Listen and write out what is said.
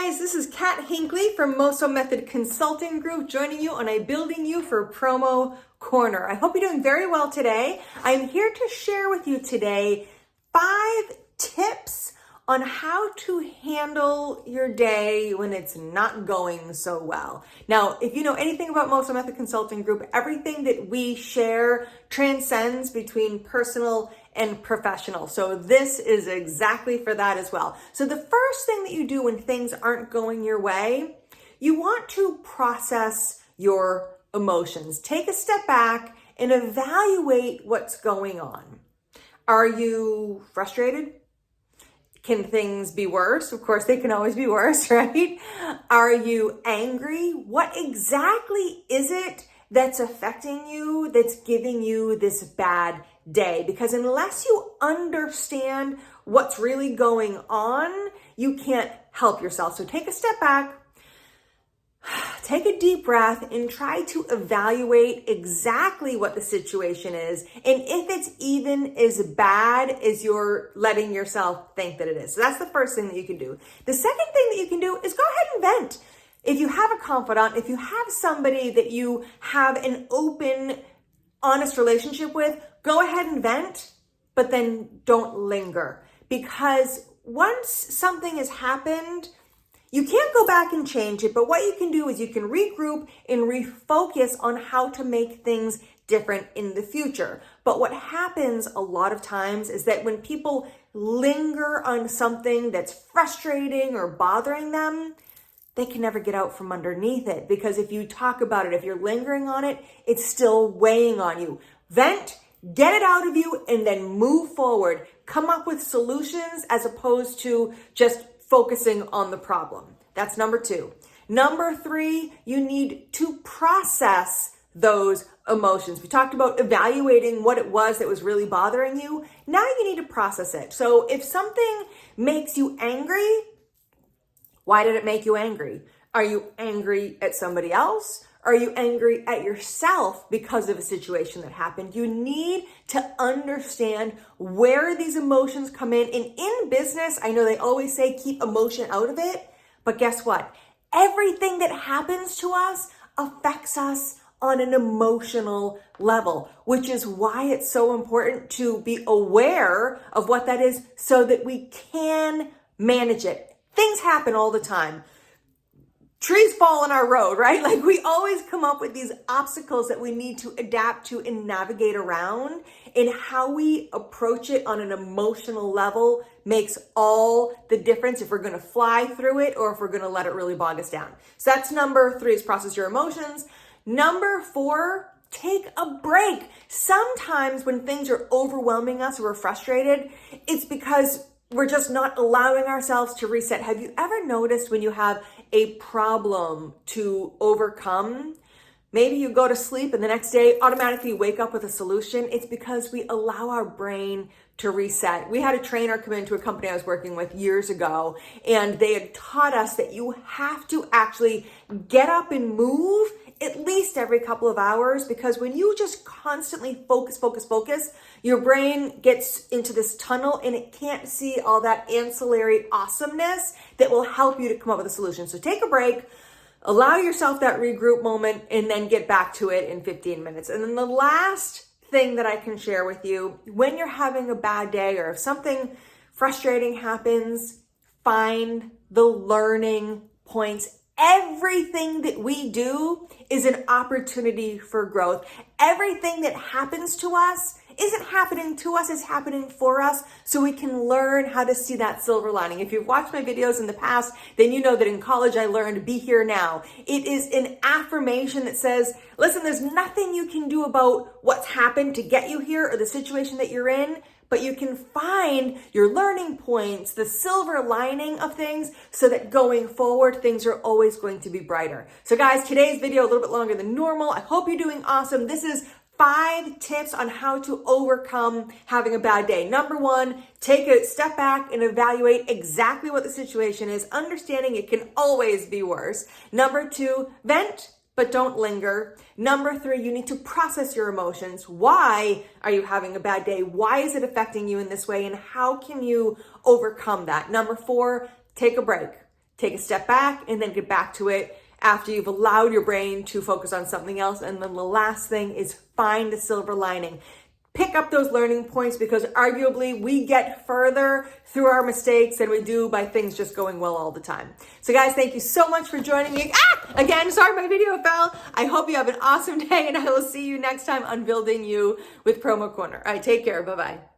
guys, this is Kat Hinckley from Moso Method Consulting Group joining you on a Building You for Promo Corner. I hope you're doing very well today. I'm here to share with you today 5 tips on how to handle your day when it's not going so well. Now, if you know anything about Moso Method Consulting Group, everything that we share transcends between personal and professional. So this is exactly for that as well. So the first thing that you do when things aren't going your way, you want to process your emotions. Take a step back and evaluate what's going on. Are you frustrated? Can things be worse? Of course, they can always be worse, right? Are you angry? What exactly is it that's affecting you, that's giving you this bad day? Because unless you understand what's really going on, you can't help yourself. So take a step back, take a deep breath, and try to evaluate exactly what the situation is, and if it's even as bad as you're letting yourself think that it is. So that's the first thing that you can do. The second thing that you can do is go ahead and vent. If you have a confidant, if you have somebody that you have an open, honest relationship with, go ahead and vent, but then don't linger. Because once something has happened, you can't go back and change it, but what you can do is you can regroup and refocus on how to make things different in the future. But what happens a lot of times is that when people linger on something that's frustrating or bothering them, they can never get out from underneath it. Because if you talk about it, if you're lingering on it, it's still weighing on you. Vent, get it out of you, and then move forward. Come up with solutions as opposed to just focusing on the problem. That's number 2. Number 3, you need to process those emotions. We talked about evaluating what it was that was really bothering you. Now you need to process it. So if something makes you angry, why did it make you angry? Are you angry at somebody else? Are you angry at yourself because of a situation that happened? You need to understand where these emotions come in. And in business, I know they always say keep emotion out of it, but guess what? Everything that happens to us affects us on an emotional level, which is why it's so important to be aware of what that is so that we can manage it. Things happen all the time. Trees fall on our road, right? Like we always come up with these obstacles that we need to adapt to and navigate around, and how we approach it on an emotional level makes all the difference if we're going to fly through it or if we're going to let it really bog us down. So that's number 3, is process your emotions. Number 4, take a break. Sometimes when things are overwhelming us or we're frustrated, it's because we're just not allowing ourselves to reset. Have you ever noticed when you have a problem to overcome, maybe you go to sleep and the next day automatically wake up with a solution? It's because we allow our brain to reset. We had a trainer come into a company I was working with years ago, and they had taught us that you have to actually get up and move at least every couple of hours, because when you just constantly focus, your brain gets into this tunnel and it can't see all that ancillary awesomeness that will help you to come up with a solution. So take a break, allow yourself that regroup moment, and then get back to it in 15 minutes. And then the last thing that I can share with you, when you're having a bad day or if something frustrating happens, find the learning points. Everything that we do is an opportunity for growth. Everything that happens to us isn't happening to us, it's happening for us, so we can learn how to see that silver lining. If you've watched my videos in the past, then you know that in college I learned be here now. It is an affirmation that says, listen, there's nothing you can do about what's happened to get you here or the situation that you're in, but you can find your learning points, the silver lining of things, so that going forward, things are always going to be brighter. So guys, today's video a little bit longer than normal. I hope you're doing awesome. This is 5 tips on how to overcome having a bad day. Number 1, take a step back and evaluate exactly what the situation is, understanding it can always be worse. Number 2, vent, but don't linger. Number 3, you need to process your emotions. Why are you having a bad day? Why is it affecting you in this way? And how can you overcome that? Number 4, take a break. take a step back and then get back to it after you've allowed your brain to focus on something else. And then the last thing is find the silver lining. Pick up those learning points, because arguably we get further through our mistakes than we do by things just going well all the time. So guys, thank you so much for joining me. Again, sorry my video fell. I hope you have an awesome day, and I will see you next time on Building You with Promo Corner. All right, take care. Bye-bye.